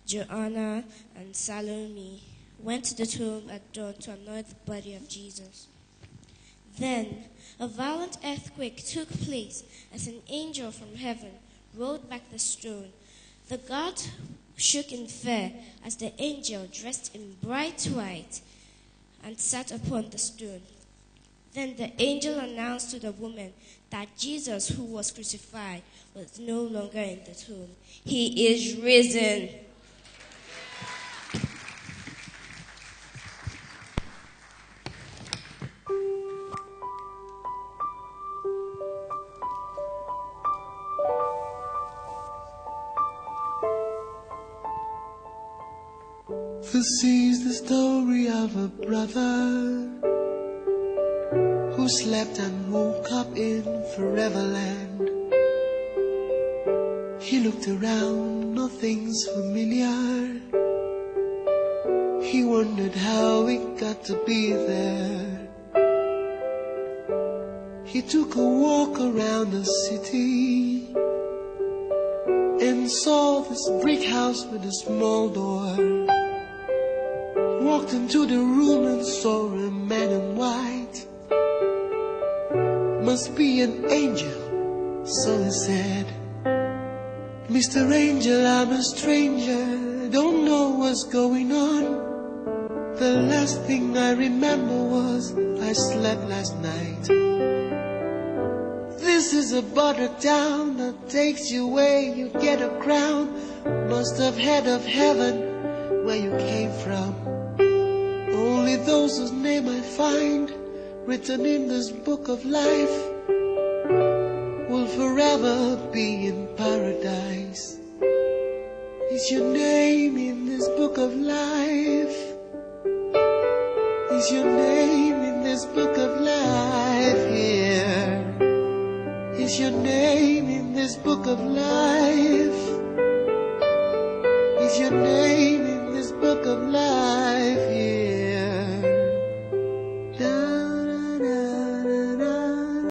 Joanna, and Salome went to the tomb at dawn to anoint the body of Jesus. Then a violent earthquake took place as an angel from heaven rolled back the stone. The guard shook in fear as the angel, dressed in bright white, and sat upon the stone. Then the angel announced to the woman that Jesus, who was crucified, was no longer in the tomb. He is risen. This is the story of a brother who slept and woke up in Foreverland. He looked around, nothing's familiar. He wondered how it got to be there. He took a walk around the city and saw this brick house with a small door. Walked into the room and saw a man in white. Must be an angel, so he said. Mr. Angel, I'm a stranger, don't know what's going on. The last thing I remember was I slept last night. This is a border town that takes you where you get a crown. Must have heard of heaven where you came from. Only those whose name I find written in this book of life will forever be in paradise. Is your name in this book of life? Is your name in this book of life here? Is your name in this book of life? Is your name in this book of life here?